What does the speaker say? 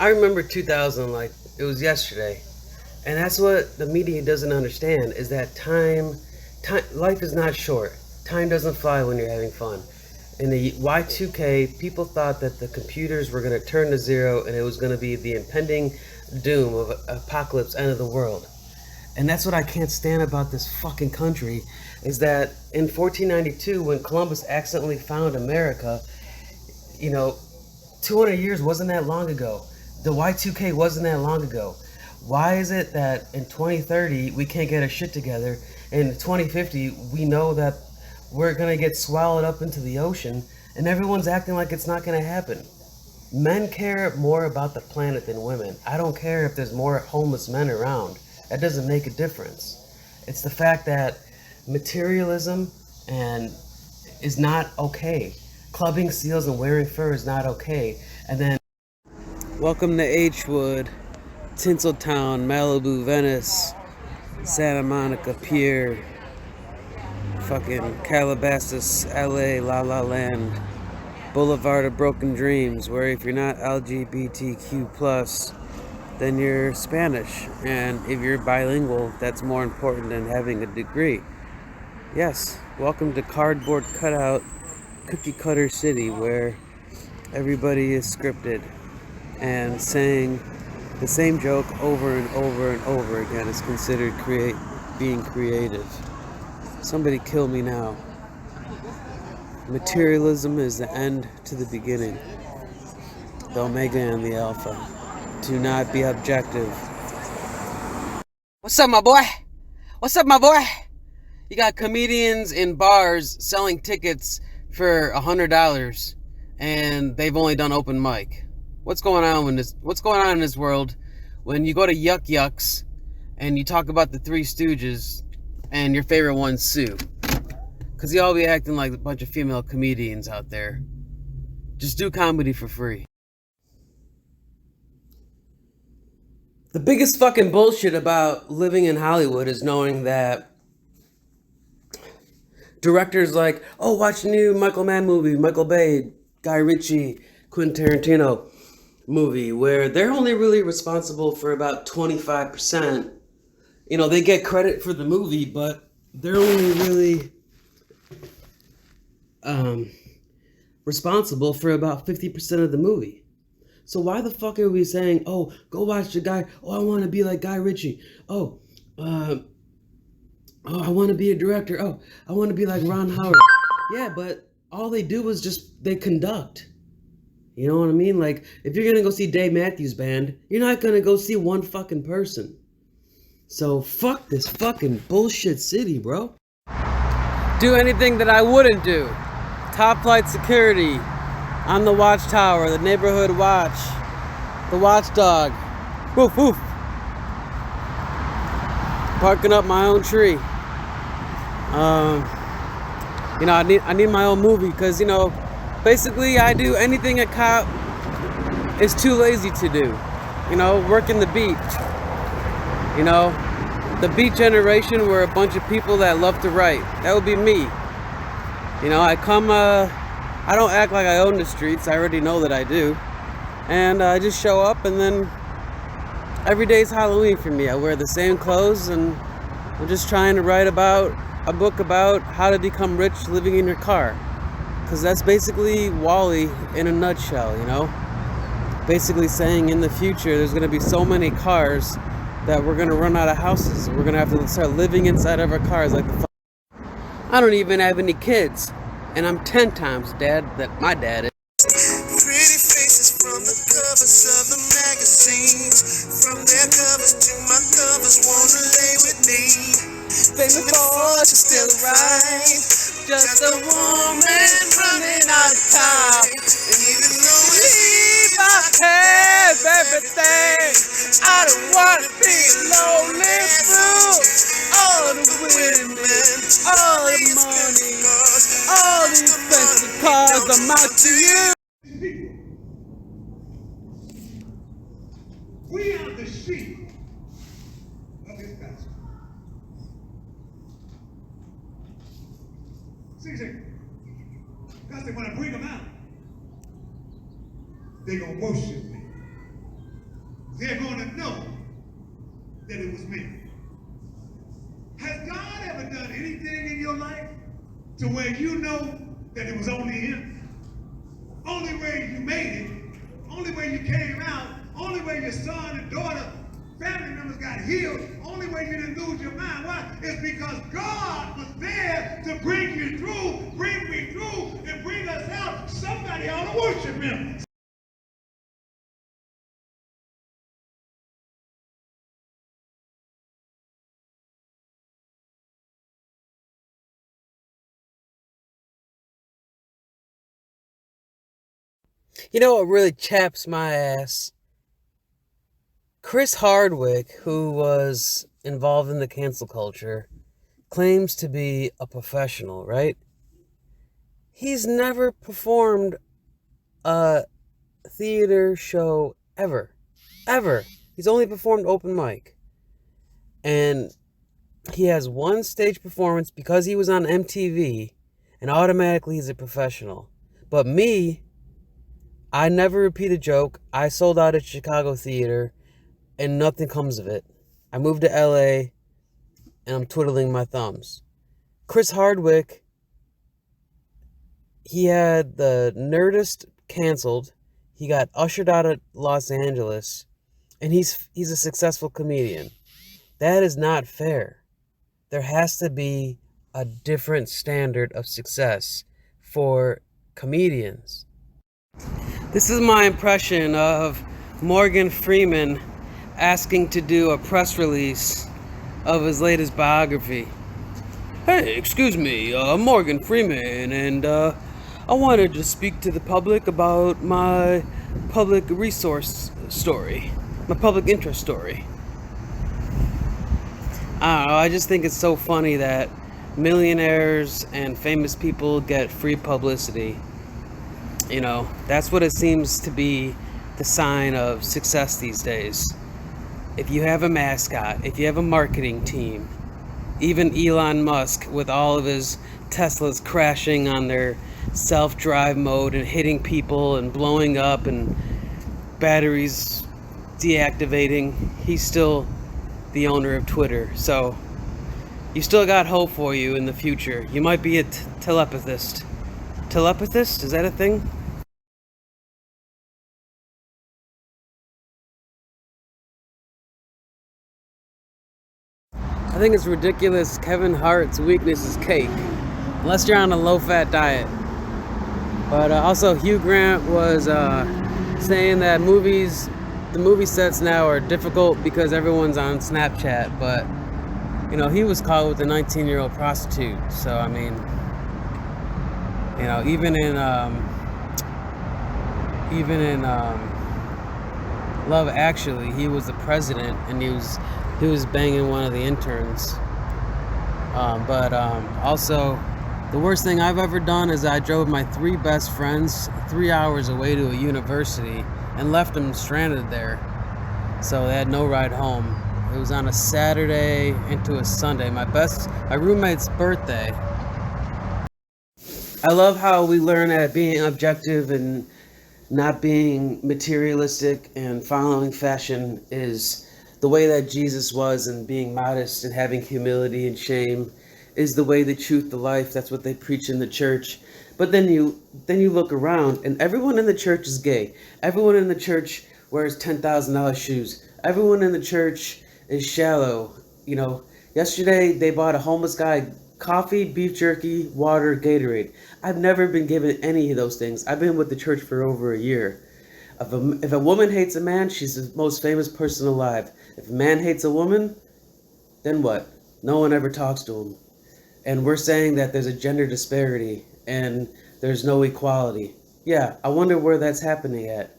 I remember 2000 like it was yesterday. And that's what the media doesn't understand is that time life is not short. Time doesn't fly when you're having fun. In the Y2K, people thought that the computers were going to turn to zero and it was going to be the impending doom of apocalypse, end of the world. And that's what I can't stand about this fucking country is that in 1492 when Columbus accidentally found America, you know, 200 years wasn't that long ago. The Y2K wasn't that long ago. Why is it that in 2030 we can't get our shit together? In 2050 we know that we're gonna get swallowed up into the ocean, and everyone's acting like it's not gonna happen. Men care more about the planet than women. I don't care if there's more homeless men around. That doesn't make a difference. It's the fact that materialism and is not okay. Clubbing seals and wearing fur is not okay. And then welcome to H-Wood, Tinseltown, Malibu, Venice, Santa Monica Pier, fucking Calabasas, LA, La La Land, Boulevard of Broken Dreams, where if you're not LGBTQ+, then you're Spanish. And if you're bilingual, that's more important than having a degree. Yes, welcome to cardboard cutout, cookie cutter city where everybody is scripted and saying the same joke over and over and over again is considered being creative. Somebody kill me now. Materialism is the end to the beginning. The Omega and the Alpha. Do not be objective. What's up, my boy? What's up, my boy? You got comedians in bars selling tickets for $100 and they've only done open mic. What's going on in this world when you go to Yuck Yucks and you talk about the Three Stooges and your favorite one's Sue? Because you all be acting like a bunch of female comedians out there. Just do comedy for free. The biggest fucking bullshit about living in Hollywood is knowing that directors like, oh, watch the new Michael Mann movie, Michael Bay, Guy Ritchie, Quentin Tarantino movie, where they're only really responsible for about 25%. You know, they get credit for the movie, but they're only really responsible for about 50% of the movie. So why the fuck are we saying, oh, go watch the guy, oh, I want to be like Guy Ritchie, oh, I want to be a director, oh, I want to be like Ron Howard. Yeah, but all they do is just, they conduct. You know what I mean? Like, if you're going to go see Dave Matthews Band, you're not going to go see one fucking person. So fuck this fucking bullshit city, bro. Do anything that I wouldn't do. Top flight security. I'm the watchtower, the neighborhood watch, the watchdog. Woof woof. Parking up my own tree. You know, I need my own movie because, you know, basically I do anything a cop is too lazy to do. You know, working the beat. You know, the beat generation were a bunch of people that love to write. That would be me. You know, I don't act like I own the streets. I already know that I do. And I just show up, and then every day is Halloween for me. I wear the same clothes, and I'm just trying to write about a book about how to become rich living in your car. Because that's basically Wall-E in a nutshell, you know? Basically saying in the future there's going to be so many cars that we're going to run out of houses. We're going to have to start living inside of our cars like the I don't even have any kids. And I'm 10 times dad that my dad is. Pretty faces from the covers of the magazines. From their covers to my covers, wanna lay with me. Baby boy, you still right. Just a woman running out of time. And even though we leave our have everything, I don't wanna be a lonely fool. All the women, all the money, all these fancy cars, I'm out to you. We are the sheep of his pasture. See, because when I bring them out, they're going to worship me. they're going to know that it was me. Has God ever done anything in your life to where you know that it was only him? Only way you made it, only way you came out, only way your son and daughter, family members got healed, only way you didn't lose your mind. Why? It's because God was there to bring you through, bring me through, and bring us out. Somebody ought to worship him. You know what really chaps my ass? Chris Hardwick, who was involved in the cancel culture, claims to be a professional, right? He's never performed a theater show ever. Ever. He's only performed open mic. And he has one stage performance because he was on MTV, and automatically he's a professional. But me, I never repeat a joke. I sold out at Chicago theater, and nothing comes of it. I moved to LA, and I'm twiddling my thumbs. Chris Hardwick, he had the Nerdist canceled. He got ushered out of Los Angeles, and he's a successful comedian. That is not fair. There has to be a different standard of success for comedians. This is my impression of Morgan Freeman asking to do a press release of his latest biography. Hey, excuse me, Morgan Freeman, and I wanted to speak to the public about my public resource story, my public interest story. I don't know, I just think it's so funny that millionaires and famous people get free publicity. You know, that's what it seems to be the sign of success these days. If you have a mascot, if you have a marketing team, even Elon Musk with all of his Teslas crashing on their self-drive mode and hitting people and blowing up and batteries deactivating, he's still the owner of Twitter. So you still got hope for you in the future. You might be a telepathist. Telepathist? Is that a thing? I think it's ridiculous. Kevin Hart's weakness is cake, unless you're on a low-fat diet. But also Hugh Grant was saying that the movie sets now are difficult because everyone's on Snapchat. But you know, he was caught with a 19-year-old prostitute. So I mean, you know, even in Love Actually, he was the president and he was banging one of the interns. But also, the worst thing I've ever done is I drove my 3 best friends 3 hours away to a university and left them stranded there. So they had no ride home. It was on a Saturday into a Sunday, my roommate's birthday. I love how we learn that being objective and not being materialistic and following fashion is the way that Jesus was, and being modest and having humility and shame is the way, the truth, the life. That's what they preach in the church. But then you look around and everyone in the church is gay. Everyone in the church wears $10,000 shoes. Everyone in the church is shallow. You know, yesterday they bought a homeless guy coffee, beef jerky, water, Gatorade. I've never been given any of those things. I've been with the church for over a year. If a woman hates a man, she's the most famous person alive. If a man hates a woman, then what? No one ever talks to him. And we're saying that there's a gender disparity and there's no equality. Yeah, I wonder where that's happening at.